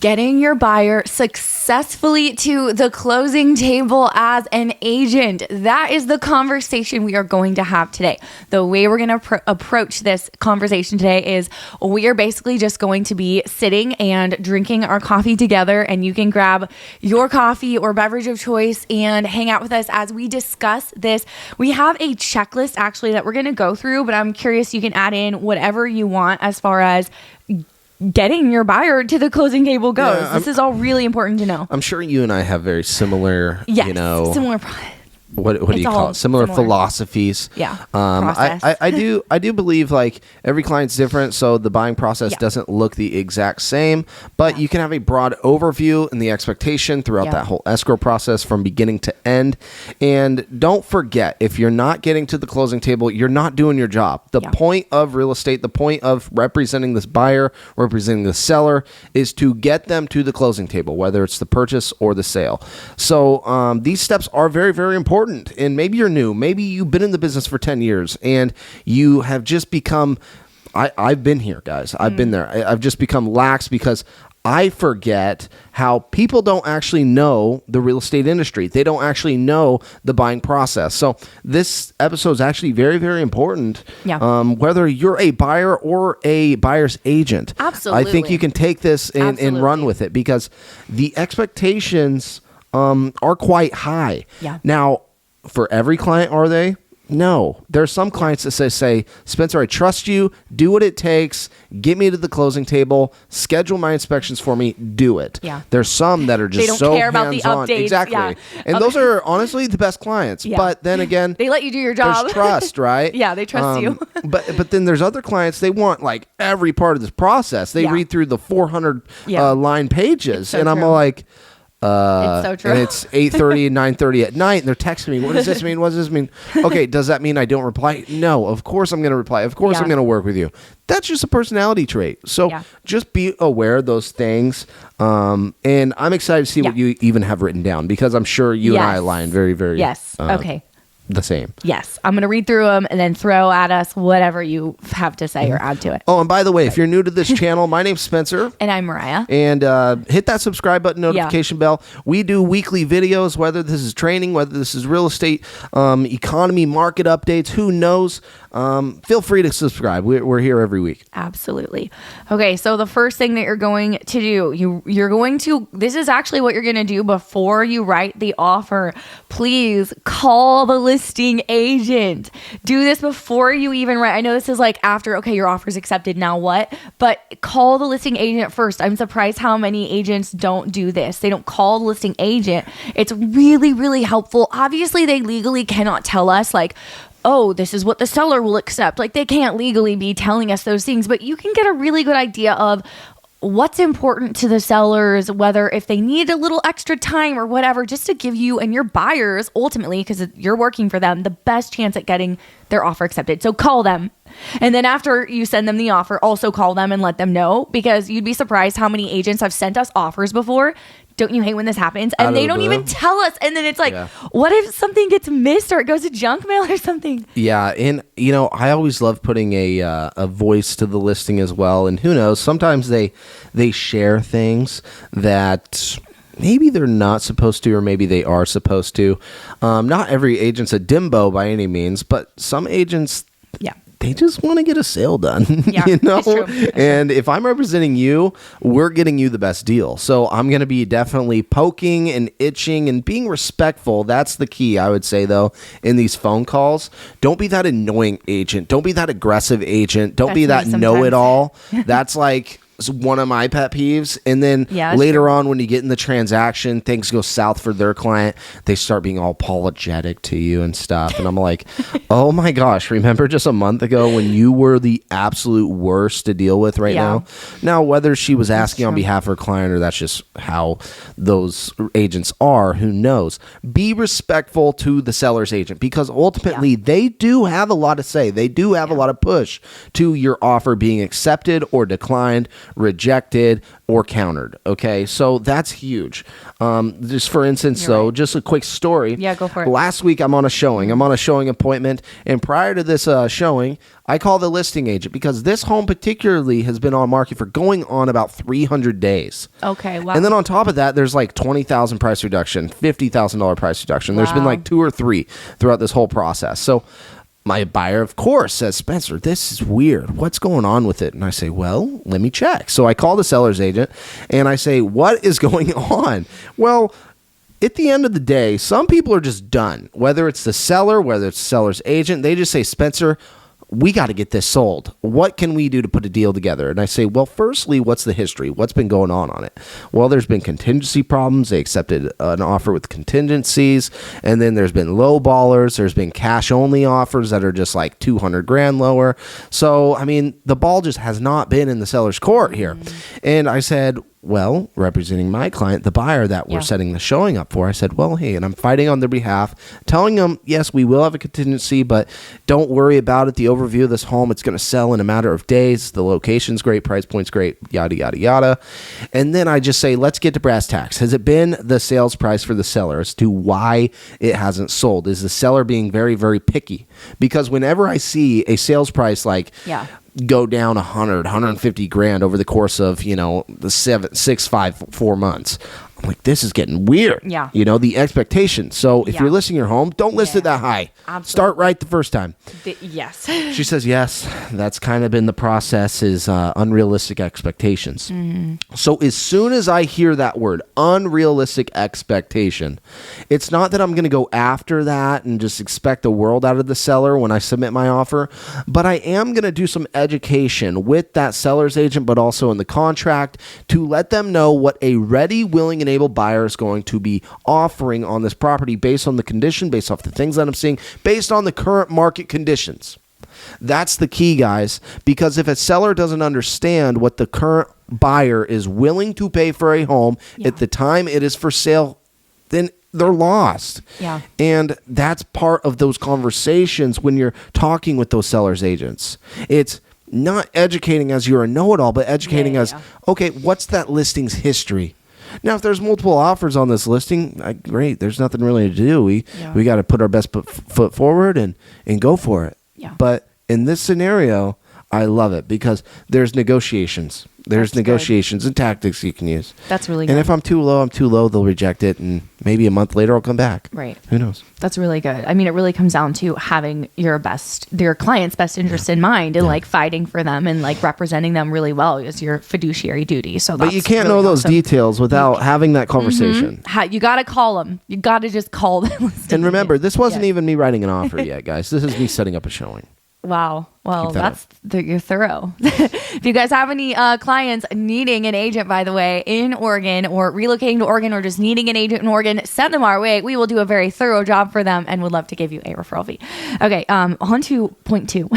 Getting your buyer successfully to the closing table as an agent. That is the conversation we are going to have today. The way we're going to approach this conversation today is we are basically just going to be sitting and drinking our coffee together, and you can grab your coffee or beverage of choice and hang out with us as we discuss this. We have a checklist actually that we're going to go through, but I'm curious, you can add in whatever you want as far as getting your buyer to the closing table goes. This is all really important to know. I'm sure you and I have very similar, similar. What do you call it? Similar philosophies. Yeah. I do believe like every client's different, so the buying process doesn't look the exact same, but you can have a broad overview and the expectation throughout that whole escrow process from beginning to end. And don't forget, if you're not getting to the closing table, you're not doing your job. The point of real estate, the point of representing this buyer, representing the seller, is to get them to the closing table, whether it's the purchase or the sale. So these steps are very, very important. And maybe you're new. Maybe you've been in the business for 10 years and you have just become, I've been here, guys. I've been there. I've just become lax because I forget how people don't actually know the real estate industry. They don't actually know the buying process. So this episode is actually very, very important. Whether you're a buyer or a buyer's agent. Absolutely. I think you can take this and run with it because the expectations are quite high. Now, for every client, are they? No. There are some clients that say, Spencer, I trust you. Do what it takes. Get me to the closing table. Schedule my inspections for me. Do it. There's some that are just so hands-on. They don't care about the updates. Exactly. And those are honestly the best clients. But then again, they let you do your job. There's trust, right? They trust you. but then there's other clients, they want like every part of this process. They read through the 400 line pages. And I'm like, it's so true. And it's 8:30 and 9:30 at night, and they're texting me, what does this mean? What does this mean? Okay, does that mean I don't reply? No, of course I'm going to reply. Of course I'm going to work with you. That's just a personality trait. So just be aware of those things. And I'm excited to see what you even have written down, because I'm sure you and I align very, very okay. The same. Yes. I'm going to read through them and then throw at us whatever you have to say or add to it. Oh, and by the way, if you're new to this channel, my name's Spencer. And I'm Mariah. And hit that subscribe button, notification bell. We do weekly videos, whether this is training, whether this is real estate, economy, market updates, who knows. Feel free to subscribe. We're here every week. Absolutely. Okay, so the first thing that you're going to do, this is actually what you're going to do before you write the offer. Please call the listing agent. Do this before you even write. I know this is like after, okay, your offer's accepted, now what? But call the listing agent first. I'm surprised how many agents don't do this. They don't call the listing agent. It's really, really helpful. Obviously, they legally cannot tell us like, oh, this is what the seller will accept. Like, they can't legally be telling us those things, but you can get a really good idea of what's important to the sellers, whether if they need a little extra time or whatever, just to give you and your buyers, ultimately, because you're working for them, the best chance at getting their offer accepted. So call them. And then after you send them the offer, also call them and let them know, because you'd be surprised how many agents have sent us offers before. Don't you hate when this happens? And they don't even tell us. And then it's like, what if something gets missed or it goes to junk mail or something? Yeah. And, I always love putting a voice to the listing as well. And who knows, sometimes they share things that maybe they're not supposed to, or maybe they are supposed to. Not every agent's a dimbo by any means, but some agents, they just want to get a sale done, It's true. And if I'm representing you, we're getting you the best deal. So I'm going to be definitely poking and itching and being respectful. That's the key, I would say, though, in these phone calls. Don't be that annoying agent. Don't be that aggressive agent. Don't be that know-it-all. That's like one of my pet peeves. And then later on, when you get in the transaction, things go south for their client, they start being all apologetic to you and stuff. And I'm like, oh my gosh, remember just a month ago when you were the absolute worst to deal with now? Now, whether she was asking on behalf of her client or that's just how those agents are, who knows? Be respectful to the seller's agent, because ultimately they do have a lot to say. They do have a lot of push to your offer being accepted or declined, rejected, or countered. Okay, so that's huge. Just for instance, just a quick story. Yeah, go for it. Last week, I'm on a showing appointment, and prior to this showing, I call the listing agent because this home particularly has been on market for going on about 300 days. Okay, wow. And then on top of that, there's like $20,000 price reduction, $50,000 price reduction. There's been like 2 or 3 throughout this whole process. So my buyer, of course, says, Spencer, this is weird. What's going on with it? And I say, well, let me check. So I call the seller's agent and I say, what is going on? Well, at the end of the day, some people are just done. Whether it's the seller, whether it's the seller's agent, they just say, Spencer, we got to get this sold. What can we do to put a deal together? And I say, well, firstly, what's the history? What's been going on it? Well, there's been contingency problems. They accepted an offer with contingencies. And then there's been low ballers. There's been cash only offers that are just like 200 grand lower. So, I mean, the ball just has not been in the seller's court here. And I said, well, representing my client, the buyer that we're setting the showing up for, I said, well, hey, and I'm fighting on their behalf, telling them, yes, we will have a contingency, but don't worry about it. The overview of this home, it's going to sell in a matter of days. The location's great, price point's great, yada, yada, yada. And then I just say, let's get to brass tacks. Has it been the sales price for the seller as to why it hasn't sold? Is the seller being very, very picky? Because whenever I see a sales price like go down 150 grand over the course of, the 4 months, I'm like, this is getting weird. Yeah. The expectation. So if you're listing your home, don't list it that high. Absolutely. Start right the first time. Yes. She says, yes, that's kind of been the process, is unrealistic expectations. So as soon as I hear that word, unrealistic expectation, it's not that I'm going to go after that and just expect the world out of the seller when I submit my offer, but I am going to do some education with that seller's agent, but also in the contract to let them know what a ready, willing, and able buyer is going to be offering on this property based on the condition, based off the things that I'm seeing, based on the current market conditions. That's the key, guys, because if a seller doesn't understand what the current buyer is willing to pay for a home at the time it is for sale, then they're lost. Yeah. And that's part of those conversations when you're talking with those sellers' agents. It's not educating as you're a know-it-all, but educating as, okay, what's that listing's history? Now, if there's multiple offers on this listing, great. There's nothing really to do. We got to put our best foot forward and go for it. Yeah. But in this scenario, I love it because there's negotiations. There's negotiations and tactics you can use. That's really good. And if I'm too low, they'll reject it. And maybe a month later, I'll come back. Right. Who knows? That's really good. I mean, it really comes down to having your client's best interest in mind and like fighting for them and like representing them really well is your fiduciary duty. So but you can't know those details without having that conversation. You got to call them. You got to just call them. And remember, this wasn't even me writing an offer yet, guys. This is me setting up a showing. Wow. Well, you're thorough. If you guys have any clients needing an agent, by the way, in Oregon or relocating to Oregon or just needing an agent in Oregon, send them our way. We will do a very thorough job for them and would love to give you a referral fee. Okay, on to point 2.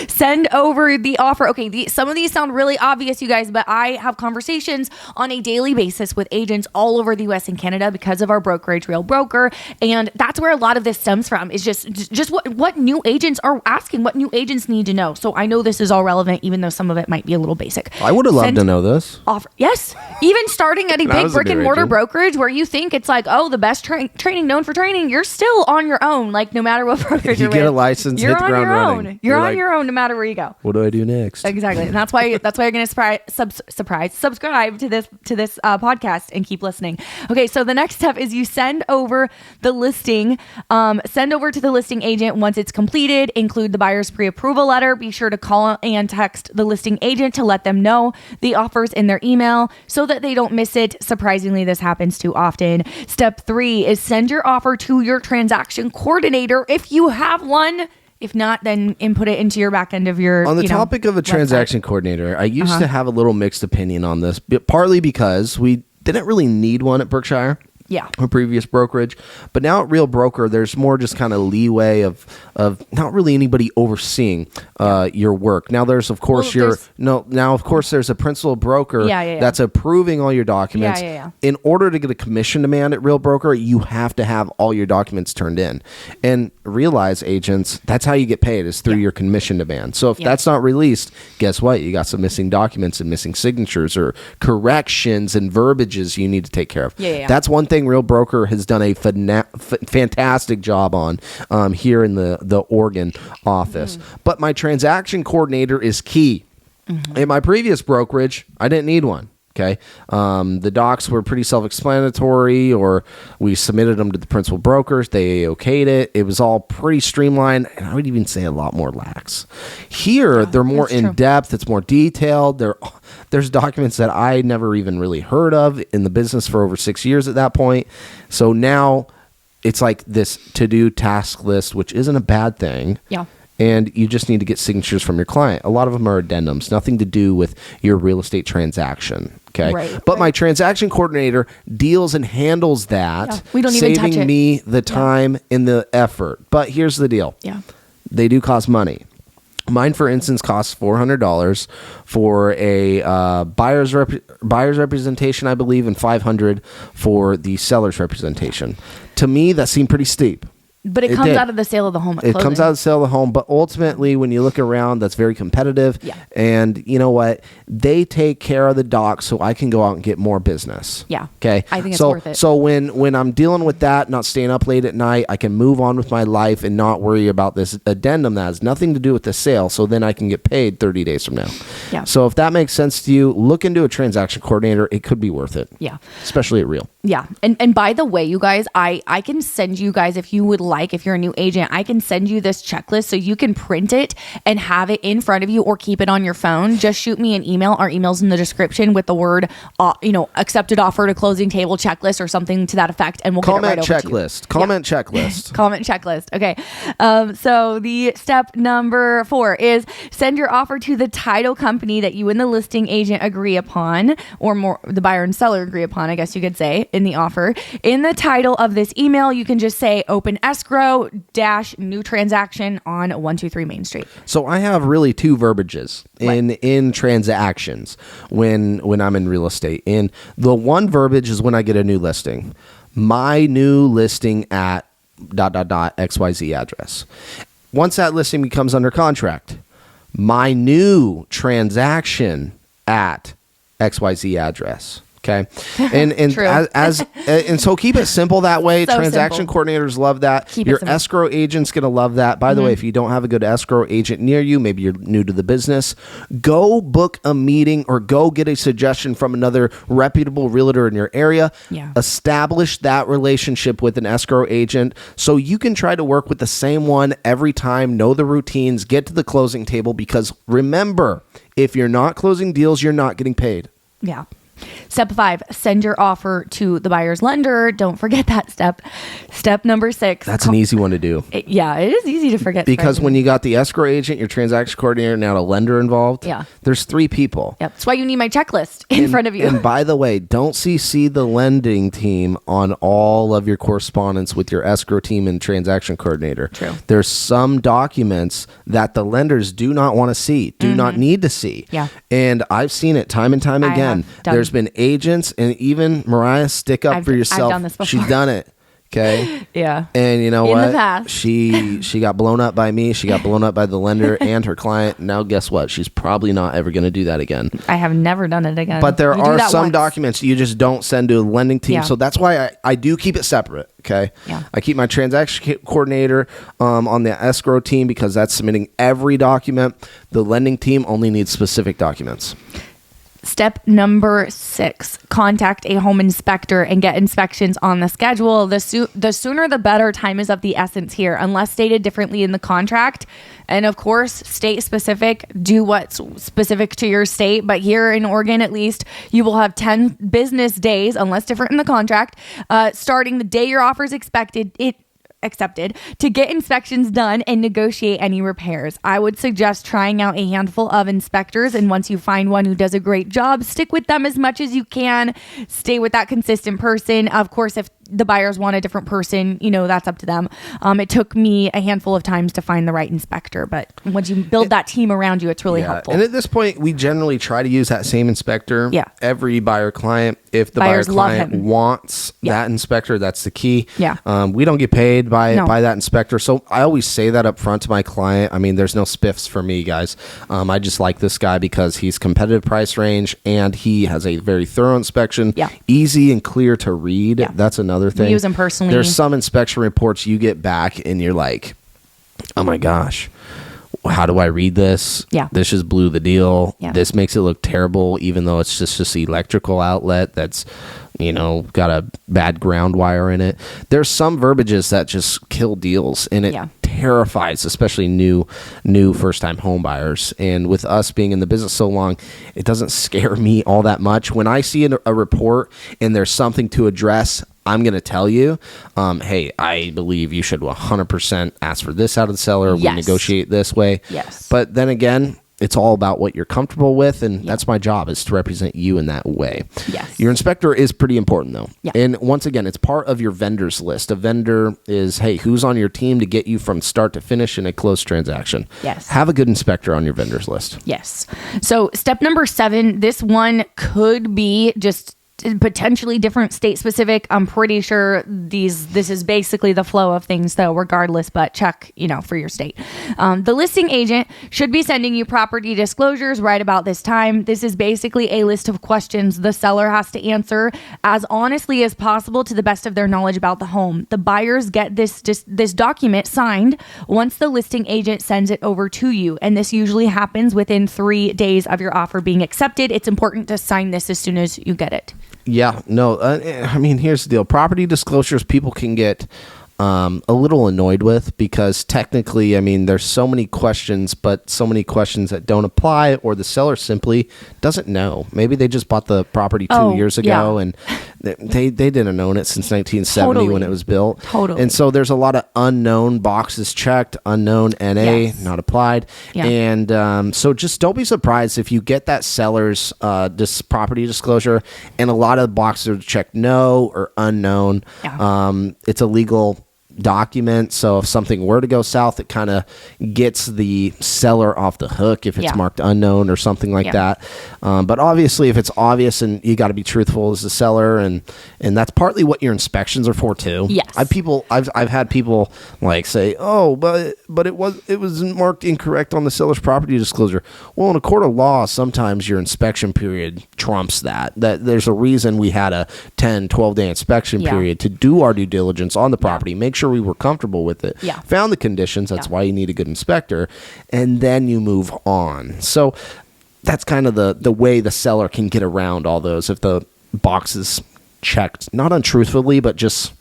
Send over the offer. Okay, some of these sound really obvious, you guys, but I have conversations on a daily basis with agents all over the U.S. and Canada because of our brokerage, Real Broker, and that's where a lot of this stems from. Is just what new agents are asking, what new agents need to know. So I know this is all relevant, even though some of it might be a little basic. I would have loved to know this. Offer. Yes. Even starting at a big brick and mortar brokerage where you think it's like, oh, the best training known for training, you're still on your own. Like no matter what brokerage you get a license, you're hit the on ground your running. own. You're on your own no matter where you go. What do I do next? Exactly. And that's why you're going to subscribe to this podcast and keep listening. Okay. So the next step is you send over the listing, send over to the listing agent once it's completed, include the buyer's pre-approval letter. Be sure to call and text the listing agent to let them know the offers in their email so that they don't miss it. Surprisingly, this happens too often. Step 3 is send your offer to your transaction coordinator if you have one. If not, then input it into your back end of your. On the topic of a transaction coordinator, I used to have a little mixed opinion on this, partly because we didn't really need one at Berkshire. Yeah. A previous brokerage. But now at Real Broker, there's more just kind of leeway of not really anybody overseeing your work. Now there's of course there's a principal broker that's approving all your documents. In order to get a commission demand at Real Broker, you have to have all your documents turned in. And realize, agents, that's how you get paid, is through your commission demand. So if that's not released, guess what? You got some missing documents and missing signatures or corrections and verbiages you need to take care of. That's one thing Real Broker has done a fantastic job on here in the Oregon office. But my transaction coordinator is key. In my previous brokerage, I didn't need one. Okay. The docs were pretty self-explanatory, or we submitted them to the principal brokers. They okayed it. It was all pretty streamlined, and I would even say a lot more lax. Here, they're more in-depth. It's more detailed. There's documents that I never even really heard of in the business for over 6 years at that point. So now it's like this to-do task list, which isn't a bad thing. Yeah. And you just need to get signatures from your client. A lot of them are addendums, nothing to do with your real estate transaction. Okay. But my transaction coordinator deals and handles that, we don't even touch it. saving me the time and the effort. But here's the deal. Yeah. They do cost money. Mine, for instance, costs $400 for a buyer's representation, I believe, and $500 for the seller's representation. To me, that seemed pretty steep. But it comes out of the sale of the home. It comes out of the sale of the home. But ultimately, when you look around, that's very competitive. Yeah. And you know what? They take care of the docs so I can go out and get more business. Yeah. Okay. I think it's worth it. So when I'm dealing with that, not staying up late at night, I can move on with my life and not worry about this addendum that has nothing to do with the sale. So then I can get paid 30 days from now. Yeah. So if that makes sense to you, look into a transaction coordinator. It could be worth it. Yeah. Especially at Real. Yeah. And by the way, you guys, I can send you guys, if you would like, if you're a new agent, I can send you this checklist so you can print it and have it in front of you or keep it on your phone. Just shoot me an email. Our email's in the description with the word, accepted offer to closing table checklist or something to that effect. And we'll get it right over to you. Checklist. Comment checklist. Okay. So the step number 4 is send your offer to the title company that you and the listing agent agree upon, or more, the buyer and seller agree upon, I guess you could say, in the offer. In the title of this email, you can just say open escrow - new transaction on 123 Main Street. So I have really two verbiages in transactions when I'm in real estate. And the one verbiage is when I get a new listing. My new listing at ... XYZ address. Once that listing becomes under contract, my new transaction at XYZ address. Okay. And and so keep it simple that way. So transaction simple. coordinators love that. Your escrow agent's going to love that. By the way, if you don't have a good escrow agent near you, maybe you're new to the business, go book a meeting or go get a suggestion from another reputable realtor in your area. Yeah. Establish that relationship with an escrow agent so you can try to work with the same one every time, know the routines, get to the closing table, because remember, if you're not closing deals, you're not getting paid. Yeah. Step 5, send your offer to the buyer's lender. Don't forget that step. Step number 6. That's an easy one to do. It is easy to forget. Because when you got the escrow agent, your transaction coordinator, and now a lender involved, there's 3 people. Yep. That's why you need my checklist in front of you. And by the way, don't CC the lending team on all of your correspondence with your escrow team and transaction coordinator. True. There's some documents that the lenders do not want to see, do not need to see. Yeah. And I've seen it time and time again. There's been agents, and even Mariah, stick up for yourself. I've done this before. She's done it. Okay. Yeah. And you know what? In the past. She got blown up by me. She got blown up by the lender and her client. Now guess what? She's probably not ever going to do that again. I have never done it again. But there are some documents you just don't send to a lending team. Yeah. So that's why I do keep it separate. Okay. Yeah. I keep my transaction coordinator on the escrow team because that's submitting every document. The lending team only needs specific documents. Step number 6, contact a home inspector and get inspections on the schedule. The sooner the better. Time is of the essence here, unless stated differently in the contract. And of course, state specific, do what's specific to your state. But here in Oregon, at least, you will have 10 business days, unless different in the contract, starting the day your offer is accepted to get inspections done and negotiate any repairs. I would suggest trying out a handful of inspectors, and once you find one who does a great job, stick with them as much as you can. Stay with that consistent person. Of course, if the buyers want a different person, that's up to them. It took me a handful of times to find the right inspector, but once you build that team around you, it's really helpful. And at this point, we generally try to use that same inspector. Yeah. Every buyer client, if the buyer client wants that inspector, that's the key. Yeah. We don't get paid by that inspector. So I always say that up front to my client. I mean, there's no spiffs for me, guys. I just like this guy because he's competitive price range and he has a very thorough inspection. Yeah. Easy and clear to read. Yeah. That's another thing. We use him personally. There's some inspection reports you get back and you're like, oh my gosh, how do I read this? Yeah. This just blew the deal. Yeah. This makes it look terrible, even though it's just the electrical outlet that's, got a bad ground wire in it. There's some verbiages that just kill deals, and it terrifies, especially new first-time home buyers. And with us being in the business so long, it doesn't scare me all that much. When I see a report and there's something to address, I'm going to tell you, hey, I believe you should 100% ask for this out of the seller. We negotiate this way. Yes. But then again, it's all about what you're comfortable with, and that's my job, is to represent you in that way. Yes. Your inspector is pretty important, though. Yeah. And once again, it's part of your vendors list. A vendor is, hey, who's on your team to get you from start to finish in a closed transaction? Yes. Have a good inspector on your vendors list. Yes. So step number 7, this one could be just potentially different state specific. I'm pretty sure this is basically the flow of things though, regardless, but check, for your state. The listing agent should be sending you property disclosures right about this time. This is basically a list of questions the seller has to answer as honestly as possible to the best of their knowledge about the home. The buyers get this document signed once the listing agent sends it over to you. And this usually happens within 3 days of your offer being accepted. It's important to sign this as soon as you get it. Yeah, no, here's the deal. Property disclosures people can get a little annoyed with because technically, there's so many questions, but so many questions that don't apply, or the seller simply doesn't know. Maybe they just bought the property 2 years ago and they didn't own it since 1970 when it was built. Totally. And so there's a lot of unknown boxes checked, unknown NA, not applied. Yeah. And so just don't be surprised if you get that seller's this property disclosure and a lot of the boxes are checked no or unknown. Yeah. It's a legal document, so if something were to go south, it kind of gets the seller off the hook if it's marked unknown or something like that. But obviously, if it's obvious, and you got to be truthful as the seller, and that's partly what your inspections are for too. Yes, I've had people like say, "Oh, but it was marked incorrect on the seller's property disclosure." Well, in a court of law, sometimes your inspection period trumps that. That there's a reason we had a 10, 12-day inspection period to do our due diligence on the property, make sure we were comfortable with it, found the conditions. That's why you need a good inspector, and then you move on. So that's kind of the way the seller can get around all those if the box is checked, not untruthfully, but just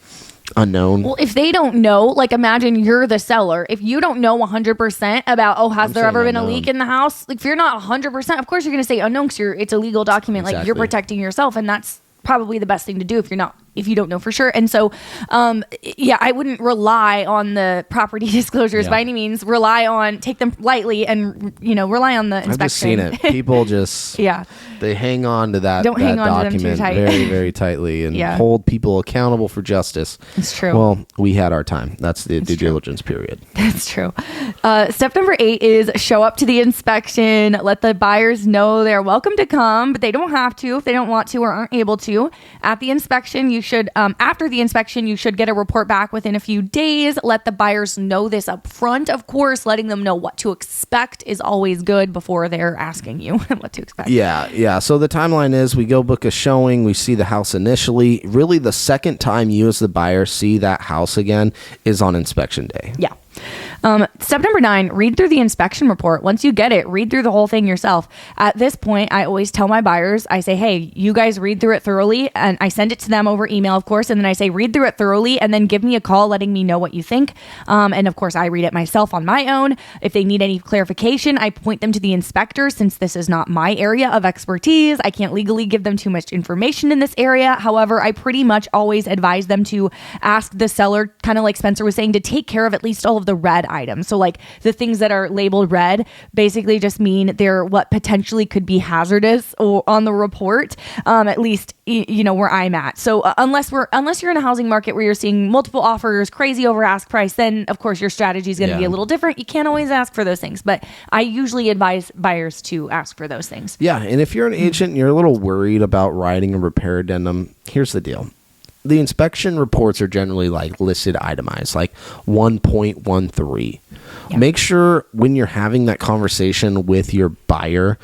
unknown. Well, if they don't know, like imagine you're the seller. If you don't know 100% about, has there ever been a leak in the house? Like if you're not 100%, of course you're going to say unknown because it's a legal document. Exactly. Like you're protecting yourself, and that's probably the best thing to do if you don't know for sure. And so, I wouldn't rely on the property disclosures by any means. Take them lightly and, rely on the inspection. I've just seen it. People just, they hang on to that document very, very tightly and hold people accountable for justice. It's true. Well, we had our time. That's the due diligence period. That's true. Step number 8 is show up to the inspection. Let the buyers know they're welcome to come, but they don't have to if they don't want to or aren't able to. At the inspection, after the inspection, you should get a report back within a few days. Let the buyers know this up front. Of course, letting them know what to expect is always good before they're asking you what to expect. Yeah. So the timeline is we go book a showing. We see the house initially. Really, the second time you as the buyer see that house again is on inspection day. Yeah. Step number 9, read through the inspection report. Once you get it, read through the whole thing yourself. At this point, I always tell my buyers, I say, hey, you guys read through it thoroughly. And I send it to them over email, of course. And then I say, read through it thoroughly and then give me a call letting me know what you think. And of course, I read it myself on my own. If they need any clarification, I point them to the inspector since this is not my area of expertise. I can't legally give them too much information in this area. However, I pretty much always advise them to ask the seller, kind of like Spencer was saying, to take care of at least all of the red items. So like the things that are labeled red basically just mean they're what potentially could be hazardous or on the report, at least where I'm at. So unless you're in a housing market where you're seeing multiple offers, crazy over ask price, then of course your strategy is going to be a little different. You can't always ask for those things, but I usually advise buyers to ask for those things. Yeah, and if you're an agent and you're a little worried about writing a repair addendum, here's the deal. The inspection reports are generally like listed itemized, like 1.13. Yeah. Make sure when you're having that conversation with your buyer,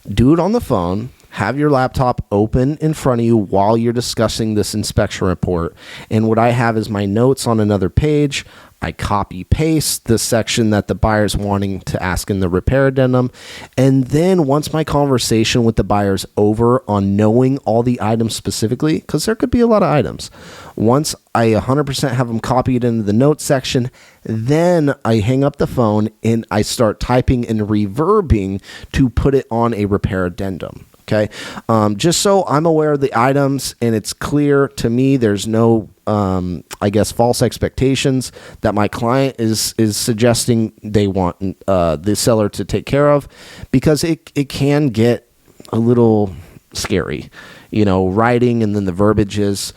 do it on the phone. Have your laptop open in front of you while you're discussing this inspection report. And what I have is my notes on another page. I copy paste the section that the buyer's wanting to ask in the repair addendum. And then once my conversation with the buyer's over on knowing all the items specifically, because there could be a lot of items, once I 100% have them copied into the notes section, then I hang up the phone and I start typing and reverbing to put it on a repair addendum. Okay, just so I'm aware of the items and it's clear to me, there's no, false expectations that my client is suggesting they want the seller to take care of, because it can get a little scary, writing and then the verbiages.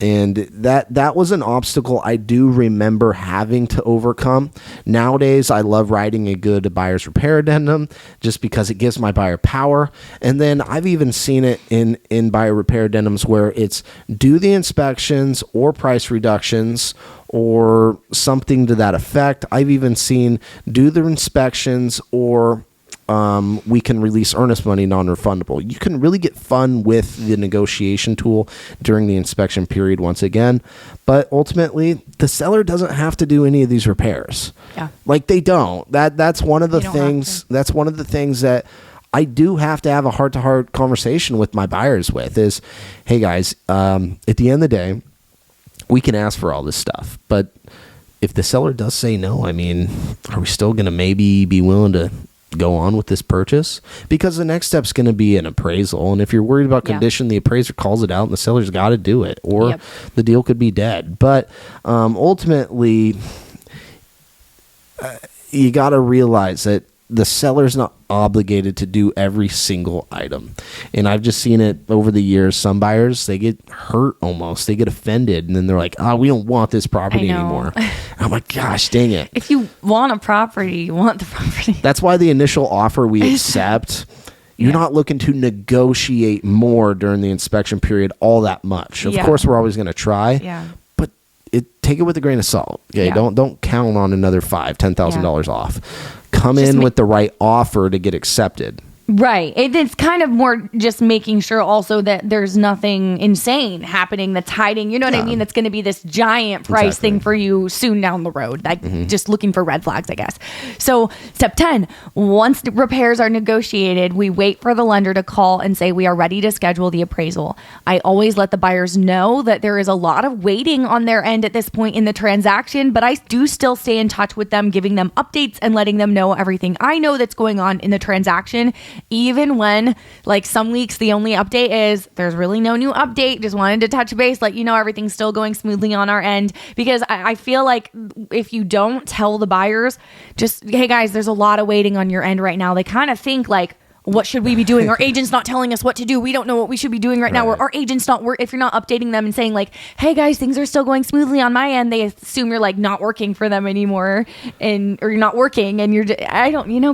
And that was an obstacle I do remember having to overcome. Nowadays, I love writing a good buyer's repair addendum just because it gives my buyer power. And then I've even seen it in buyer repair addendums where it's do the inspections or price reductions or something to that effect. I've even seen do the inspections or we can release earnest money non-refundable. You can really get fun with the negotiation tool during the inspection period once again, but ultimately the seller doesn't have to do any of these repairs. Yeah. Like they don't. That's one of the things. That's one of the things that I do have to have a heart-to-heart conversation with my buyers with is, hey guys, at the end of the day, we can ask for all this stuff, but if the seller does say no, I mean, are we still going to maybe be willing to go on with this purchase? Because the next step's going to be an appraisal, and if you're worried about condition, the appraiser calls it out and the seller's got to do it, or the deal could be dead. But ultimately, you got to realize that the seller's not obligated to do every single item. And I've just seen it over the years. Some buyers, they get hurt almost. They get offended. And then they're like, we don't want this property anymore. I'm like, gosh, dang it. If you want a property, you want the property. That's why the initial offer we accept, you're not looking to negotiate more during the inspection period all that much. Of course, we're always going to try. Yeah. But take it with a grain of salt. Okay, don't count on another $5,000-$10,000 off. Come in with the right offer to get accepted. Right. It's kind of more just making sure also that there's nothing insane happening that's hiding. You know what I mean? That's going to be this giant price thing for you soon down the road. Like just looking for red flags, I guess. So step 10, once the repairs are negotiated, we wait for the lender to call and say we are ready to schedule the appraisal. I always let the buyers know that there is a lot of waiting on their end at this point in the transaction, but I do still stay in touch with them, giving them updates and letting them know everything I know that's going on in the transaction. Even when, like, some weeks the only update is there's really no new update, just wanted to touch base, let you know everything's still going smoothly on our end. Because I feel like if you don't tell the buyers, just, hey guys, there's a lot of waiting on your end right now, they kind of think like, what should we be doing? Our agent's not telling us what to do. We don't know what we should be doing right now. Or our agent's not if you're not updating them and saying like, hey guys, things are still going smoothly on my end, they assume you're like not working for them anymore, or you're not working, and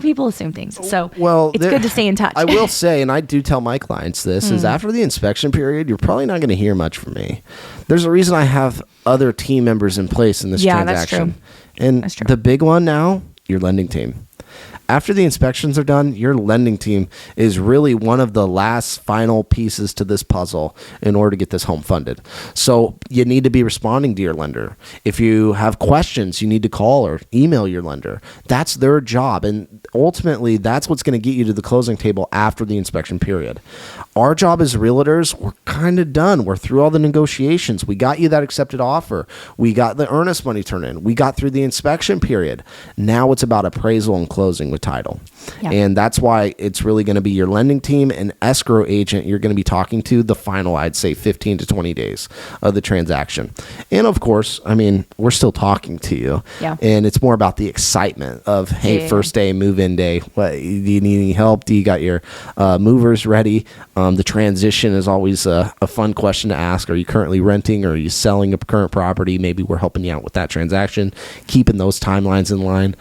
people assume things. So it's good to stay in touch. I will say, and I do tell my clients this, is after the inspection period, you're probably not going to hear much from me. There's a reason I have other team members in place in this transaction. That's true. And that's true. The big one now, your lending team. After the inspections are done, your lending team is really one of the last final pieces to this puzzle in order to get this home funded. So you need to be responding to your lender. If you have questions, you need to call or email your lender. That's their job. And ultimately, that's what's going to get you to the closing table after the inspection period. Our job as realtors, we're kind of done. We're through all the negotiations. We got you that accepted offer. We got the earnest money turned in. We got through the inspection period. Now it's about appraisal and closing, with title. Yeah. And that's why it's really going to be your lending team and escrow agent you're going to be talking to the final, I'd say, 15 to 20 days of the transaction. And of course, I mean, we're still talking to you. Yeah. And it's more about the excitement of, hey, first day, move-in day. What, do you need any help? Do you got your movers ready? The transition is always a fun question to ask. Are you currently renting, or are you selling a current property? Maybe we're helping you out with that transaction, keeping those timelines in line.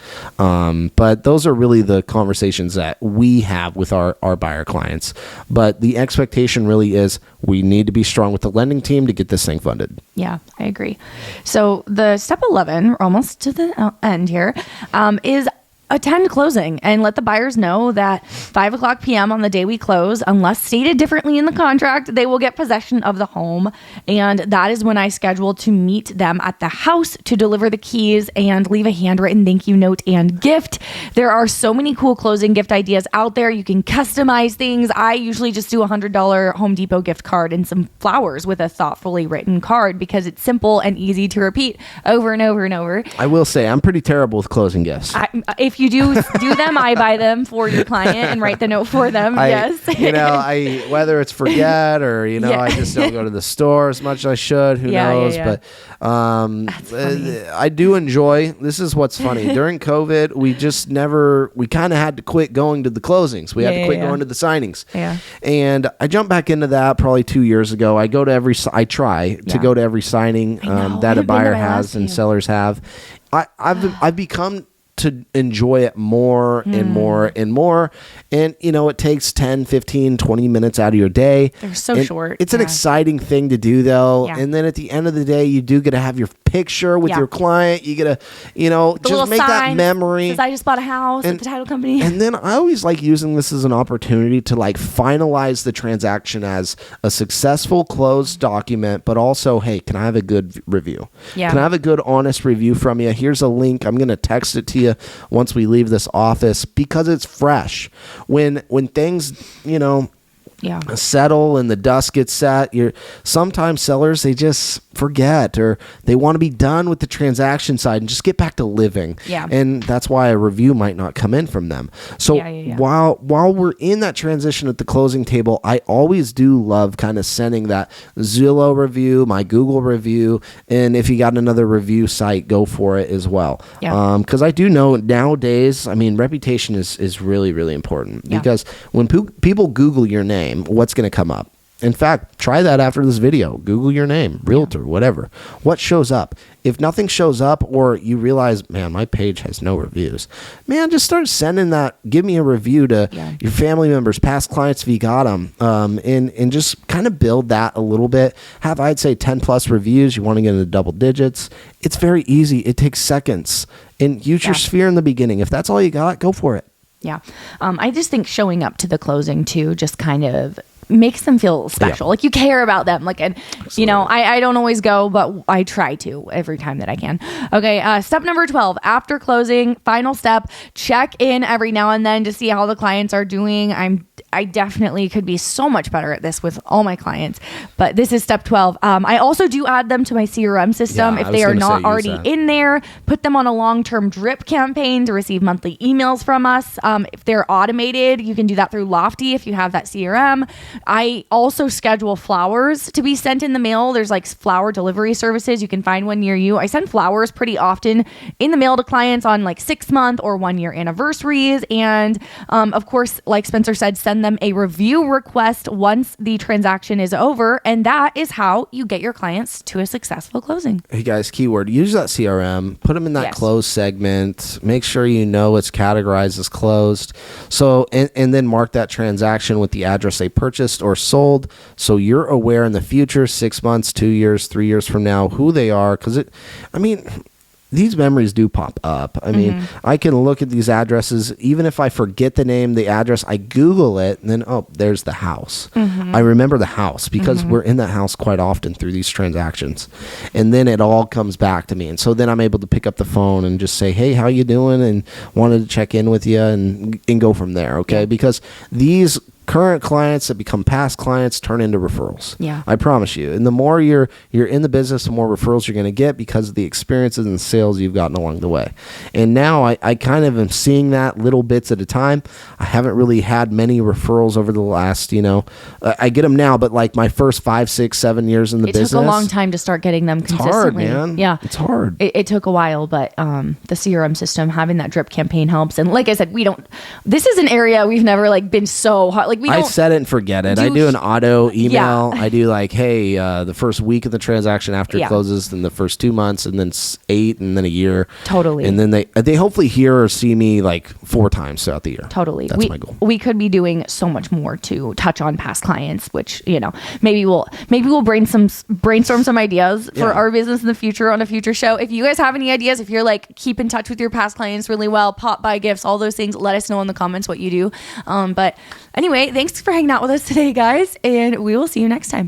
But those are really the conversations that we have with our buyer clients. But the expectation really is we need to be strong with the lending team to get this thing funded. Yeah, I agree. So the step 11, we're almost to the end here, is attend closing and let the buyers know that 5:00 p.m. on the day we close, unless stated differently in the contract, they will get possession of the home. And that is when I schedule to meet them at the house to deliver the keys and leave a handwritten thank you note and gift. There are so many cool closing gift ideas out there. You can customize things. I usually just do a $100 Home Depot gift card and some flowers with a thoughtfully written card because it's simple and easy to repeat over and over and over. I will say I'm pretty terrible with closing gifts. If you do them, I buy them for your client and write the note for them. Yes. Whether it's forget or, I just don't go to the store as much as I should. Who knows? Yeah. But I do enjoy, this is what's funny. During COVID, we kind of had to quit going to the closings. We had to quit going to the signings. Yeah. And I jumped back into that probably 2 years ago. I try to go to every signing that a buyer has and sellers have. I've become to enjoy it more and more and more. And, it takes 10, 15, 20 minutes out of your day. They're so short. It's an exciting thing to do, though. Yeah. And then at the end of the day, you do get to have your picture with your client. You get to, just make that memory. Because I just bought a house at the title company. And then I always like using this as an opportunity to finalize the transaction as a successful closed document, but also, hey, can I have a good review? Yeah. Can I have a good, honest review from you? Here's a link. I'm going to text it to you once we leave this office because it's fresh. When things, settle and the dust gets set, sometimes sellers, they just forget or they want to be done with the transaction side and just get back to living. Yeah. And that's why a review might not come in from them. So while we're in that transition at the closing table, I always do love kind of sending that Zillow review, my Google review, and if you got another review site, go for it as well. Yeah. Because I do know nowadays, reputation is really, really important because when people Google your name, what's going to come up? In fact, try that after this video. Google your name, realtor, whatever. What shows up? If nothing shows up or you realize, man, my page has no reviews, man, just start sending that. Give me a review to your family members, past clients if you got them, and just kind of build that a little bit. Have, I'd say, 10 plus reviews. You want to get into double digits. It's very easy. It takes seconds. And use your sphere in the beginning. If that's all you got, go for it. Yeah. I just think showing up to the closing too just kind of makes them feel special. Like you care about them. And I don't always go, but I try to every time that I can. Okay. Step number 12, after closing, final step, check in every now and then to see how the clients are doing. I definitely could be so much better at this with all my clients, but this is step 12. I also do add them to my CRM system. If they are not already in there, put them on a long-term drip campaign to receive monthly emails from us. If they're automated, you can do that through Lofty if you have that CRM. I also schedule flowers to be sent in the mail. There's flower delivery services. You can find one near you. I send flowers pretty often in the mail to clients on 6-month or 1-year anniversaries. And of course, like Spencer said, send them a review request once the transaction is over. And that is how you get your clients to a successful closing. Hey guys, keyword, use that CRM, put them in that closed segment, make sure you know it's categorized as closed. So, and then mark that transaction with the address they purchased or sold. So you're aware in the future, 6 months, 2 years, 3 years from now, who they are. Cause these memories do pop up. I can look at these addresses, even if I forget the name, the address, I Google it, and then, there's the house. I remember the house because we're in that house quite often through these transactions. And then it all comes back to me. And so then I'm able to pick up the phone and just say, hey, how you doing? And wanted to check in with you and go from there. Okay. Because these current clients that become past clients turn into referrals. Yeah. I promise you. And the more you're in the business, the more referrals you're going to get because of the experiences and sales you've gotten along the way. And now I kind of am seeing that little bits at a time. I haven't really had many referrals over the last, I get them now, but like my first 5, 6, 7 years in the business. It took a long time to start getting them consistently. It's hard, man. Yeah. It's hard. It took a while, but the CRM system, having that drip campaign helps. And like I said, this is an area we've never like been so hot. Like I set it and forget it. I do an auto email. Yeah. I do like, hey, the first week of the transaction after it closes, then the first 2 months, and then 8, and then a year. Totally. And then they hopefully hear or see me like 4 times throughout the year. Totally. That's my goal. We could be doing so much more to touch on past clients, which, maybe we'll brainstorm some ideas for our business in the future on a future show. If you guys have any ideas, if you're like keep in touch with your past clients really well, pop by gifts, all those things, let us know in the comments what you do. But anyway, thanks for hanging out with us today, guys, and we will see you next time.